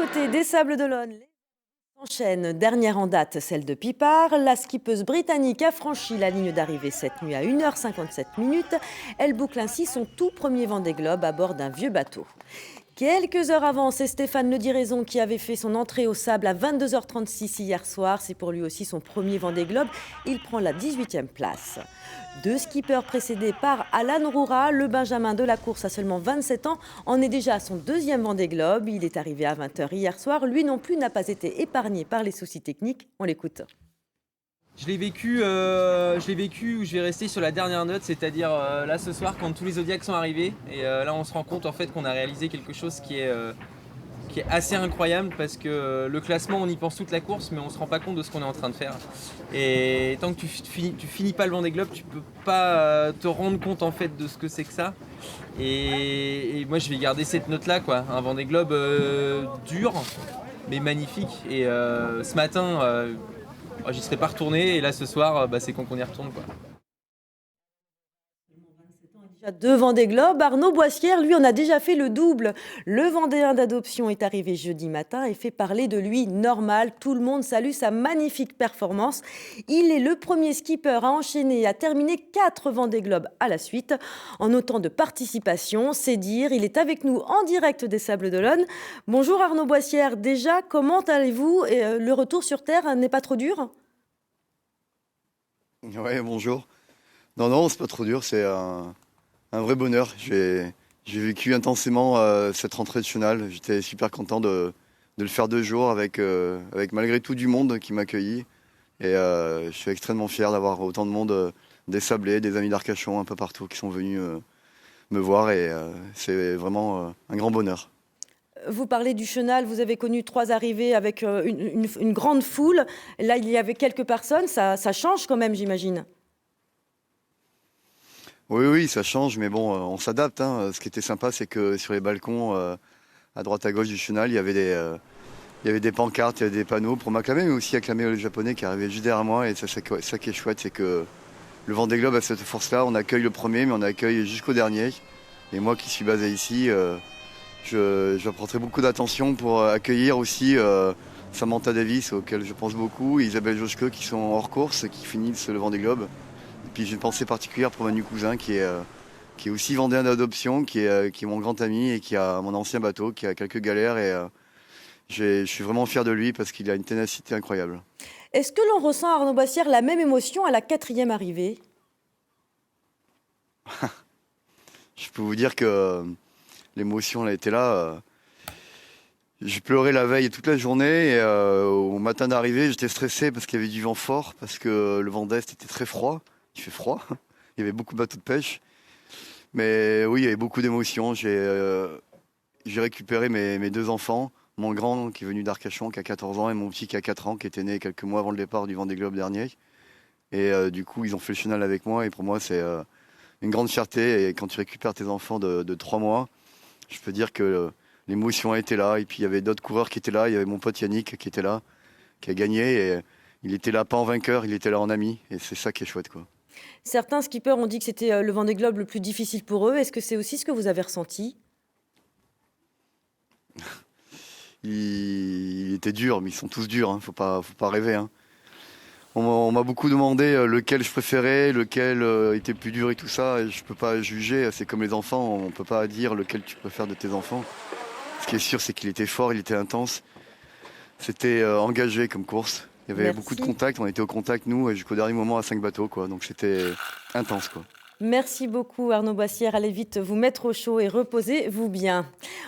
côté des Sables-d'Olonne, les enchaînent. Dernière en date, celle de Pipard. La skippeuse britannique a franchi la ligne d'arrivée cette nuit à 1h57. Elle boucle ainsi son tout premier Vendée Globe à bord d'un vieux bateau. Quelques heures avant, c'est Stéphane Le Diraison qui avait fait son entrée au sable à 22h36 hier soir. C'est pour lui aussi son premier Vendée Globe. Il prend la 18e place. Deux skippers précédés par Alan Roura, le Benjamin de la course à seulement 27 ans, en est déjà à son deuxième Vendée Globe. Il est arrivé à 20h hier soir. Lui non plus n'a pas été épargné par les soucis techniques. On l'écoute. Je l'ai vécu où je vais rester sur la dernière note, c'est-à-dire là ce soir quand tous les Zodiacs sont arrivés. Et là on se rend compte en fait qu'on a réalisé quelque chose qui est assez incroyable parce que le classement on y pense toute la course mais on se rend pas compte de ce qu'on est en train de faire. Et tant que tu finis pas le Vendée Globe, tu peux pas te rendre compte en fait de ce que c'est que ça. Et moi je vais garder cette note là quoi, un Vendée Globe dur mais magnifique. Et ce matin j'y serais pas retourné et là ce soir c'est quand qu'on y retourne quoi. Déjà deux Vendée Globe. Arnaud Boissière, lui, en a déjà fait le double. Le Vendéen d'adoption est arrivé jeudi matin et fait parler de lui normal. Tout le monde salue sa magnifique performance. Il est le premier skipper à enchaîner et à terminer 4 Vendée Globe à la suite. En autant de participation, c'est dire. Il est avec nous en direct des Sables-d'Olonne. Bonjour Arnaud Boissière. Déjà, comment allez-vous? Le retour sur Terre n'est pas trop dur? Ouais, bonjour. Non, c'est pas trop dur, c'est un vrai bonheur. J'ai vécu intensément cette rentrée de Chenal. J'étais super content de le faire 2 jours avec malgré tout du monde qui m'a accueilli. Et je suis extrêmement fier d'avoir autant de monde, des Sablés, des amis d'Arcachon un peu partout qui sont venus me voir. Et c'est vraiment un grand bonheur. Vous parlez du Chenal, vous avez connu 3 arrivées avec une grande foule. Là, il y avait quelques personnes, ça change quand même, j'imagine. Oui, ça change, mais bon, on s'adapte, hein. Ce qui était sympa, c'est que sur les balcons, à droite à gauche du Chenal, il y avait des pancartes, il y avait des panneaux pour m'acclamer, mais aussi acclamer le Japonais qui arrivait juste derrière moi. Et ça qui est chouette, c'est que le Vendée Globe a cette force-là. On accueille le premier, mais on accueille jusqu'au dernier. Et moi qui suis basé ici, je prendrai beaucoup d'attention pour accueillir aussi Samantha Davis, auquel je pense beaucoup, et Isabelle Joschke, qui sont hors course, qui finissent le Vendée Globe. Et puis j'ai une pensée particulière pour Manu Cousin, qui est aussi vendéen d'adoption, qui est mon grand ami et qui a mon ancien bateau, qui a quelques galères. Et je suis vraiment fier de lui parce qu'il a une ténacité incroyable. Est-ce que l'on ressent, Arnaud Boissière, la même émotion à la 4e arrivée? Je peux vous dire que l'émotion elle était là. J'ai pleuré la veille toute la journée et au matin d'arrivée, j'étais stressé parce qu'il y avait du vent fort, parce que le vent d'Est était très froid. Il fait froid, il y avait beaucoup de bateaux de pêche. Mais oui, il y avait beaucoup d'émotions. J'ai récupéré mes 2 enfants, mon grand qui est venu d'Arcachon, qui a 14 ans, et mon petit qui a 4 ans, qui était né quelques mois avant le départ du Vendée Globe dernier. Et du coup, ils ont fait le Chenal avec moi, et pour moi, c'est une grande fierté. Et quand tu récupères tes enfants de 3 mois, je peux dire que l'émotion a été là. Et puis, il y avait d'autres coureurs qui étaient là. Il y avait mon pote Yannick qui était là, qui a gagné. Et il était là pas en vainqueur, il était là en ami. Et c'est ça qui est chouette, quoi. Certains skippers ont dit que c'était le Vendée Globe le plus difficile pour eux. Est-ce que c'est aussi ce que vous avez ressenti? Il était dur, mais ils sont tous durs, hein. Faut pas rêver, hein. On m'a beaucoup demandé lequel je préférais, lequel était plus dur et tout ça. Et je peux pas juger, c'est comme les enfants, on peut pas dire lequel tu préfères de tes enfants. Ce qui est sûr, c'est qu'il était fort, il était intense. C'était engagé comme course. Il y avait beaucoup de contacts, on était au contact, nous, et jusqu'au dernier moment à 5 bateaux, quoi. Donc c'était intense, quoi. Merci beaucoup Arnaud Boissière. Allez vite vous mettre au chaud et reposez-vous bien.